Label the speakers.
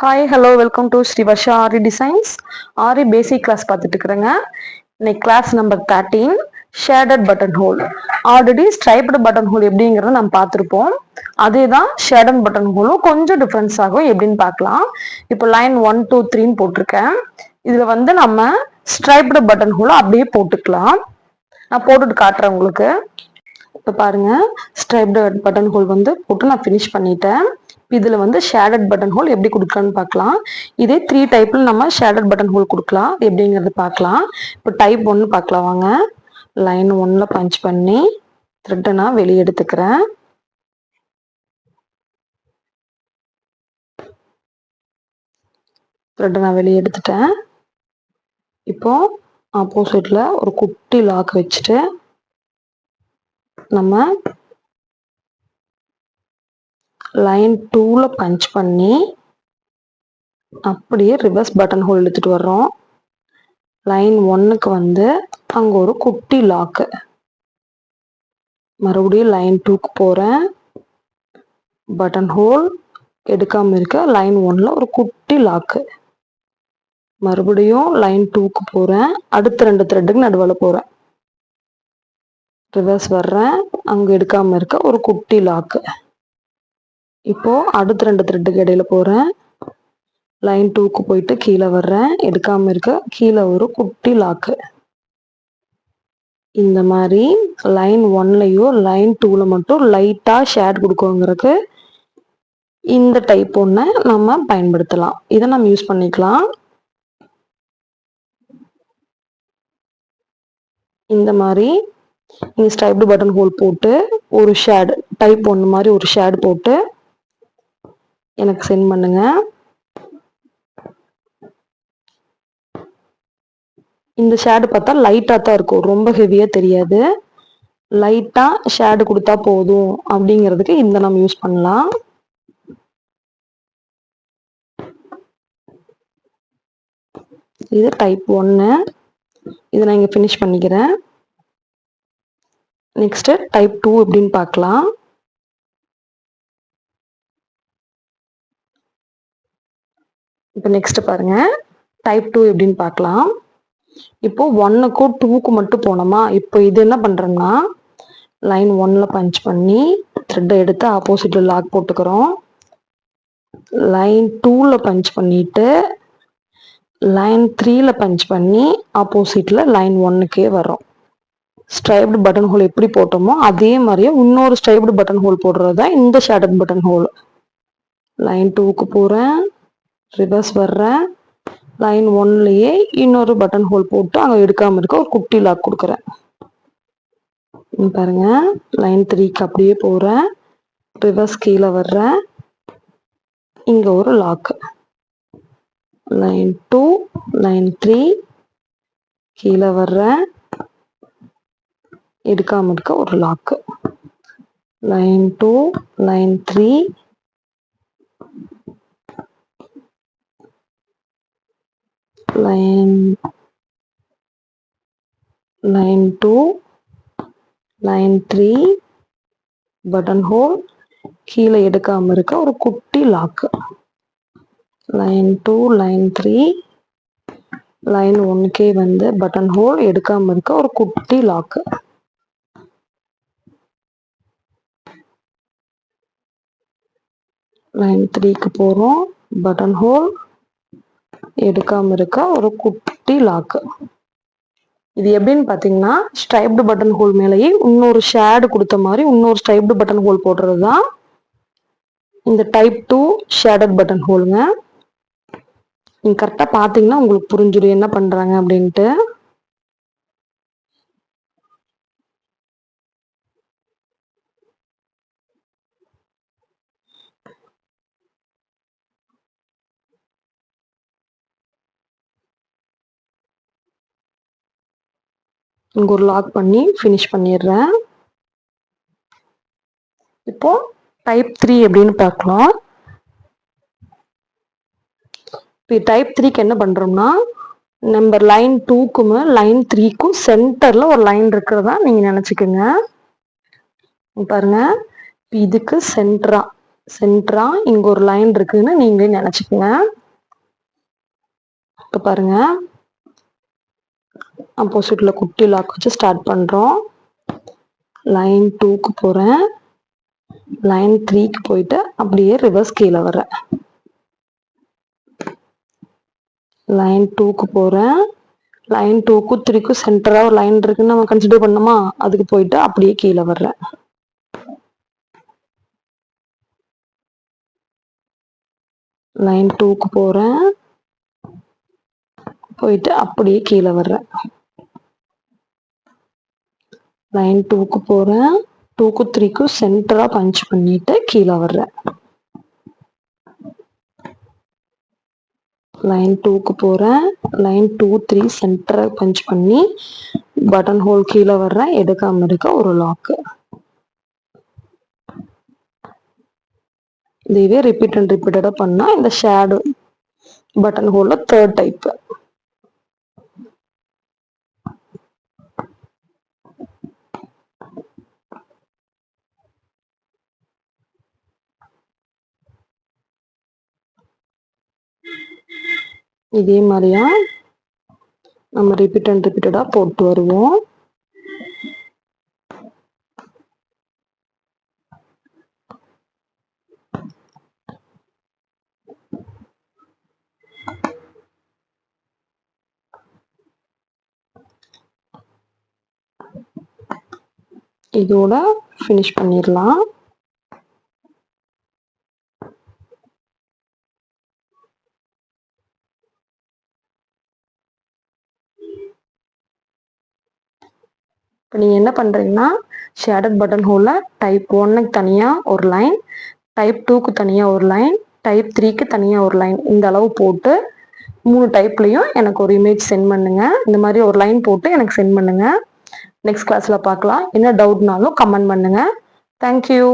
Speaker 1: Hi hello welcome to Sri Varsha Aari designs. Aari basic class பார்த்துட்டு இருக்கிறேங்க. இன்னைக்கு class number 13 shaded button hole. Already striped button hole எப்படிங்கிறத நம்ம பார்த்துருப்போம். அதே தான் ஷேடட் பட்டன் ஹோலும் கொஞ்சம் டிஃப்ரென்ஸ் ஆகும். எப்படின்னு பார்க்கலாம். இப்போ லைன் 1 2 3 போட்டிருக்கேன். இதில் வந்து நம்ம ஸ்ட்ரைப்டு பட்டன் ஹோலை அப்படியே போட்டுக்கலாம். நான் போட்டுட்டு காட்டுறேன் உங்களுக்கு. இப்போ பாருங்க, ஸ்ட்ரைப்டு பட்டன் ஹோல் வந்து போட்டு நான் ஃபினிஷ் பண்ணிட்டேன். இதுல வந்து ஷேடட் பட்டன் ஹோல் எப்படி கொடுக்கலான்னு பார்க்கலாம். இதே 3 டைப்ல நம்ம ஷேடட் பட்டன் ஹோல் கொடுக்கலாம். எப்படிங்கிறது பார்க்கலாம். இப்போ டைப் 1 பார்க்கலாம் வாங்க. லைன் 1ல பஞ்ச் பண்ணி த்ரெட்டை நான் வெளியே எடுத்துக்கிறேன். த்ரெட்டை நான் வெளியே எடுத்துட்டேன். இப்போ ஆப்போசிட்ல ஒரு குட்டி லாக் வச்சுட்டு நம்ம லைன் 2ல பஞ்ச் பண்ணி அப்படியே ரிவர்ஸ் பட்டன் ஹோல் எடுத்துட்டு வர்றோம். லைன் 1க்கு வந்து அங்க ஒரு குட்டி லாக்கு. மறுபடியும் லைன் 2க்கு போறேன். பட்டன் ஹோல் எடுக்காம இருக்க லைன் 1ல ஒரு குட்டி லாக்கு. மறுபடியும் லைன் 2க்கு போறேன். அடுத்த 2 த்ரெட்டுக்கு நடுவில் போறேன். ரிவர்ஸ் வர்றேன். அங்க எடுக்காம இருக்க ஒரு குட்டி லாக்கு. இப்போ அடுத்த 2 த்ரெட்டுக்கு இடையில போறேன். லைன் 2க்கு போயிட்டு கீழே வர்றேன். எடுக்காம இருக்க கீழே ஒரு குட்டி லாக்கு. இந்த மாதிரி லைன் 1லயோ லைன் 2ல மட்டும் லைட்டா ஷேட் கொடுக்கோங்கிறதுக்கு இந்த டைப் ஒன்று நம்ம பயன்படுத்தலாம். இதை நம்ம யூஸ் பண்ணிக்கலாம். இந்த மாதிரி நீங்கள் ஸ்ட்ரைப்டு பட்டன் ஹோல் போட்டு ஒரு ஷேடு டைப் 1 மாதிரி ஒரு ஷேடு போட்டு எனக்கு சென்ட் பண்ணுங்க. இந்த ஷேடு பார்த்தா லைட்டாக தான் இருக்கும், ரொம்ப ஹெவியாக தெரியாது. லைட்டாக ஷேடு கொடுத்தா போதும் அப்படிங்கிறதுக்கு இந்த நம்ம யூஸ் பண்ணலாம். இது டைப் 1. இதை நான் இங்கே ஃபினிஷ் பண்ணிக்கிறேன். நெக்ஸ்ட் டைப் 2 எப்படின்னு பார்க்கலாம். இப்போ நெக்ஸ்ட் பாருங்க, டைப் 2 எப்படின்னு பார்க்கலாம். இப்போ 1க்கும் 2க்கு மட்டும் போனோமா. இப்போ இது என்ன பண்றோம்னா லைன் 1ல பஞ்ச் பண்ணி த்ரெட்டை எடுத்து ஆப்போசிட்ல லாக் போட்டுக்கிறோம். லைன் 2ல பஞ்ச் பண்ணிட்டு லைன் 3ல பஞ்ச் பண்ணி ஆப்போசிட்ல லைன் 1க்கே வர்றோம். ஸ்ட்ரைப்டு பட்டன் ஹோல் எப்படி போட்டோமோ அதே மாதிரியே இன்னொரு ஸ்ட்ரைப்டு பட்டன் ஹோல் போடுறது தான் இந்த ஷேடட் பட்டன் ஹோல். லைன் 2க்கு போறேன். ரிவர்ஸ் வர்றேன். லைன் 1லயே இன்னொரு பட்டன் ஹோல் போட்டு அங்கே எடுக்காம இருக்க ஒரு குட்டி லாக் கொடுக்குறேன். பாருங்க, லைன் 3க்கு அப்படியே போறேன். ரிவர்ஸ் கீழே வர்றேன். இங்க ஒரு லாக். லைன் 2 லைன் 3 கீழே வர்றேன். எடுக்காம இருக்க ஒரு lock. Line 2 line 3 line 2 line 3 button hole கீழே எடுக்காம இருக்க ஒரு குட்டி லாக். லைன் 2 லைன் 3 லைன் 1கே வந்து பட்டன் ஹோல் எடுக்காம இருக்க ஒரு குட்டி லாக். லைன் 3க்கு போறோம். பட்டன் ஹோல் எடுக்காம இருக்க ஒரு குட்டி லாக். இது எப்படின்னு பாத்தீங்கன்னா ஸ்ட்ரைப்டு பட்டன் ஹோல் மேலேயே இன்னொரு ஷேடு கொடுத்த மாதிரி இன்னொரு ஸ்ட்ரைப்டு பட்டன் ஹோல் போடுறது தான் இந்த டைப் 2 ஷேடட் பட்டன் ஹோலுங்க. நீங்க கரெக்டா பாத்தீங்கன்னா உங்களுக்கு புரிஞ்சிடும் என்ன பண்றாங்க அப்படின்ட்டு. இங்க ஒரு லாக் பண்ணி ஃபினிஷ் பண்ணிடுறேன். இப்போ டைப் 3 எப்படின்னு பார்க்கலாம். இப்போ டைப் 3க்கு என்ன பண்றோம்னா நம்பர் லைன் 2க்கும் லைன் 3க்கும் சென்டர்ல ஒரு லைன் இருக்கிறதா நீங்க நினைச்சுக்கோங்க. பாருங்க, இதுக்கு சென்டரா சென்டரா இங்க ஒரு லைன் இருக்குன்னு நீங்களே நினைச்சுக்கோங்க. இப்ப பாருங்க, ஆப்போசிட்ல குட்டி லாக் வச்சு ஸ்டார்ட் பண்றோம். லைன் 2க்கு போறேன். லைன் 3க்கு போயிட்டு அப்படியே ரிவர்ஸ் கீழே வர்றேன். லைன் 2க்கு போறேன். லைன் 2க்கும் 3க்கும் சென்டரா ஒரு லைன் இருக்குன்னு நம்ம கன்சிடர் பண்ணோமா, அதுக்கு போயிட்டு அப்படியே கீழே வர்றேன். லைன் 2க்கு போறேன். போயிட்டு அப்படியே கீழே வர்றேன். லைன் 2க்கு போறேன். 2க்கும் 3க்கும் சென்டரா பஞ்ச் பண்ணிட்டு கீழே வர்றேன். லைன் 2க்கு போறேன். லைன் 2, 3 சென்டரா பஞ்ச் பண்ணி பட்டன் ஹோல் கீழே வர்றேன். எடுக்காம இருக்க ஒரு லாக்கு. இதுவே ரிப்பீட் அண்ட் ரிப்பீட்டடா பண்ணா இந்த ஷேடோ பட்டன் ஹோல்ல தேர்ட் டைப். இதே மாதிரியா நம்ம ரிப்பீட் அண்ட் ரிப்பீட்டடா போட்டு வருவோம். இதோட ஃபினிஷ் பண்ணிடலாம். இப்போ நீங்கள் என்ன பண்ணுறீங்கன்னா, ஷேடட் பட்டன் ஹோலில் டைப் 1க்கு தனியாக ஒரு லைன், டைப் 2க்கு தனியாக ஒரு லைன், டைப் 3க்கு தனியாக ஒரு லைன், இந்த அளவு போட்டு 3 டைப்லையும் எனக்கு ஒரு இமேஜ் சென்ட் பண்ணுங்க. இந்த மாதிரி ஒரு லைன் போட்டு எனக்கு சென்ட் பண்ணுங்க. நெக்ஸ்ட் கிளாஸில் பார்க்கலாம். என்ன டவுட்னாலும் கமெண்ட் பண்ணுங்க. தேங்க்யூ.